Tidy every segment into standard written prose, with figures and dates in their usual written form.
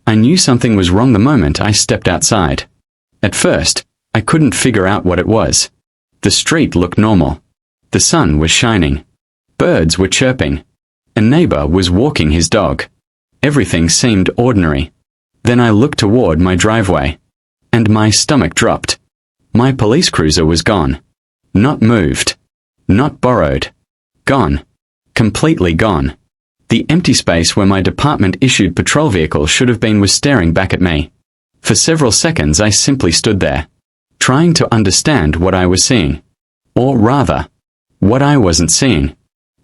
I knew something was wrong the moment I stepped outside. At first, I couldn't figure out what it was. The street looked normal. The sun was shining. Birds were chirping. A neighbor was walking his dog. Everything seemed ordinary. Then I looked toward my driveway. And my stomach dropped. My police cruiser was gone. Not moved. Not borrowed. Gone. Completely gone. The empty space where my department-issued patrol vehicle should have been was staring back at me. For several seconds I simply stood there, trying to understand what I was seeing. Or rather, what I wasn't seeing.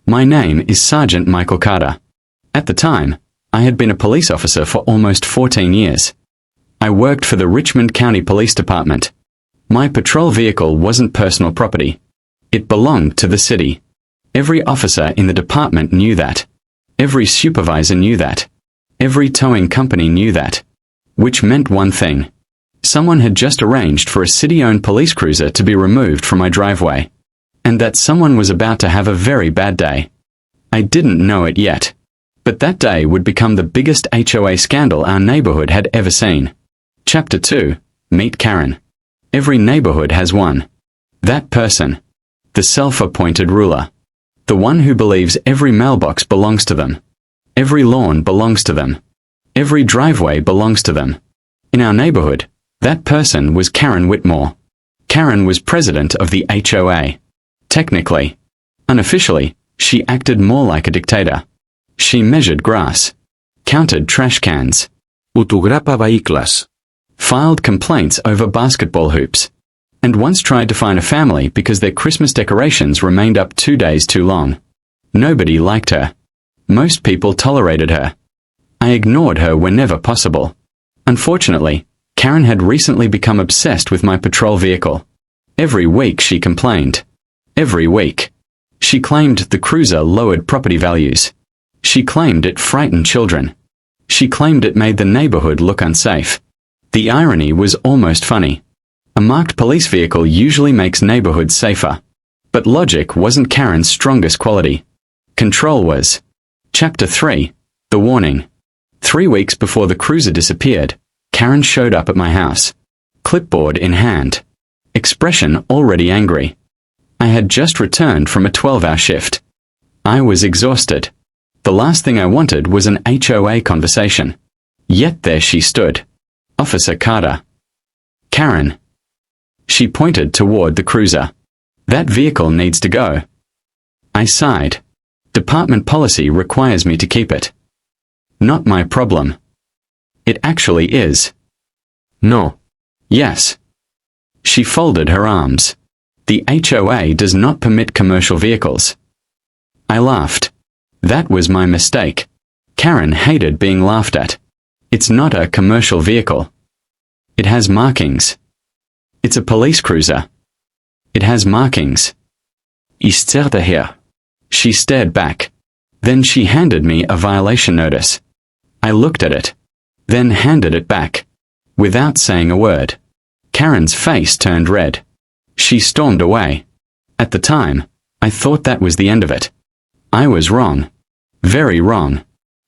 My name is Sergeant Michael Carter. At the time, I had been a police officer for almost 14 years. I worked for the Richmond County Police Department. My patrol vehicle wasn't personal property. It belonged to the city. Every officer in the department knew that. Every supervisor knew that. Every towing company knew that. Which meant one thing. Someone had just arranged for a city-owned police cruiser to be removed from my driveway. And that someone was about to have a very bad day. I didn't know it yet. But that day would become the biggest HOA scandal our neighborhood had ever seen. Chapter 2. Meet Karen. Every neighborhood has one. That person. The self-appointed ruler. The one who believes every mailbox belongs to them. Every lawn belongs to them. Every driveway belongs to them. In our neighborhood, that person was Karen Whitmore. Karen was president of the HOA. Technically, unofficially, she acted more like a dictator. She measured grass, counted trash cans, Fotograpa vehicles, filed complaints over basketball hoops, and once tried to fine a family because their Christmas decorations remained up 2 days too long. Nobody liked her. Most people tolerated her. I ignored her whenever possible. Unfortunately, Karen had recently become obsessed with my patrol vehicle. Every week she complained. Every week. She claimed the cruiser lowered property values. She claimed it frightened children. She claimed it made the neighborhood look unsafe. The irony was almost funny. A marked police vehicle usually makes neighborhoods safer. But logic wasn't Karen's strongest quality. Control was. Chapter 3. The Warning. 3 weeks before the cruiser disappeared, Karen showed up at my house. Clipboard in hand. Expression already angry. I had just returned from a 12-hour shift. I was exhausted. The last thing I wanted was an HOA conversation. Yet there she stood. Officer Carter. Karen. She pointed toward the cruiser. That vehicle needs to go. I sighed. Department policy requires me to keep it. Not my problem. It actually is. No. Yes. She folded her arms. The HOA does not permit commercial vehicles. I laughed. That was my mistake. Karen hated being laughed at. It's not a commercial vehicle. It has markings. It's a police cruiser. It has markings. Ich zerrte her. She stared back. Then she handed me a violation notice. I looked at it. Then handed it back. Without saying a word. Karen's face turned red. She stormed away. At the time, I thought that was the end of it. I was wrong. Very wrong.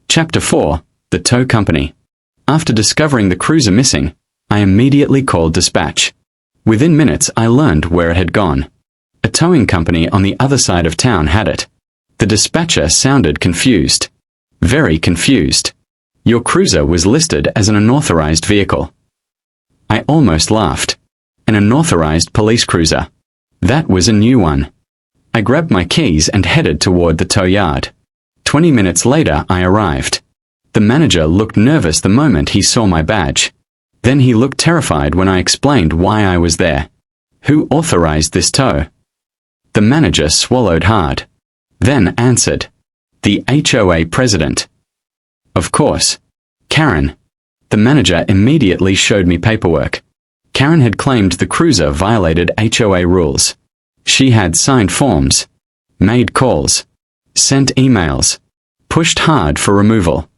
Chapter 4. The Tow Company. After discovering the cruiser missing, I immediately called dispatch. Within minutes I learned where it had gone. A towing company on the other side of town had it. The dispatcher sounded confused. Very confused. Your cruiser was listed as an unauthorized vehicle. I almost laughed. An unauthorized police cruiser. That was a new one. I grabbed my keys and headed toward the tow yard. 20 minutes later I arrived. The manager looked nervous the moment he saw my badge. Then he looked terrified when I explained why I was there. Who authorized this tow? The manager swallowed hard. Then answered. The HOA President. Of course. Karen. The manager immediately showed me paperwork. Karen had claimed the cruiser violated HOA rules. She had signed forms, made calls, sent emails, pushed hard for removal.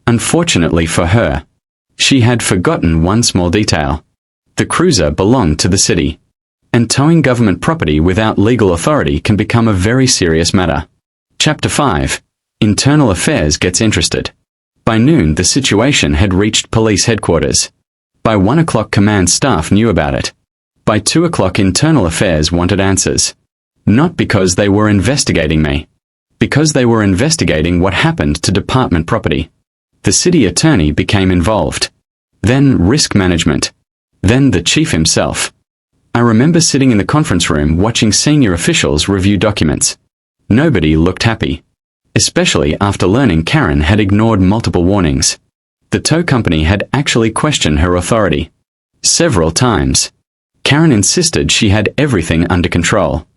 Unfortunately for her, she had forgotten one small detail. The cruiser belonged to the city, and towing government property without legal authority can become a very serious matter. Chapter 5. Internal Affairs gets interested. By noon, the situation had reached police headquarters. By 1 o'clock, command staff knew about it. By 2 o'clock, internal affairs wanted answers. Not because they were investigating me. Because they were investigating what happened to department property. The city attorney became involved. Then risk management. Then the chief himself. I remember sitting in the conference room watching senior officials review documents. Nobody looked happy. Especially after learning Karen had ignored multiple warnings. The tow company had actually questioned her authority. Several times. Karen insisted she had everything under control.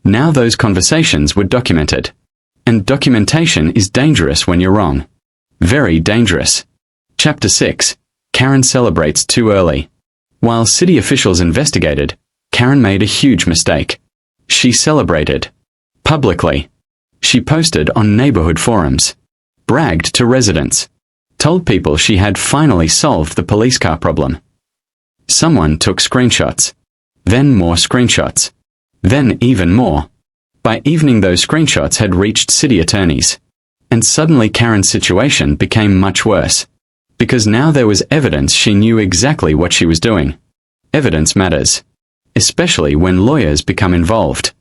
Now those conversations were documented. And documentation is dangerous when you're wrong. Very dangerous. Chapter 6. Karen celebrates too early. While city officials investigated, Karen made a huge mistake. She celebrated. Publicly. She posted on neighborhood forums. Bragged to residents. Told people she had finally solved the police car problem. Someone took screenshots. Then more screenshots. Then even more. By evening, those screenshots had reached city attorneys. And suddenly Karen's situation became much worse. Because now there was evidence she knew exactly what she was doing. Evidence matters. Especially when lawyers become involved.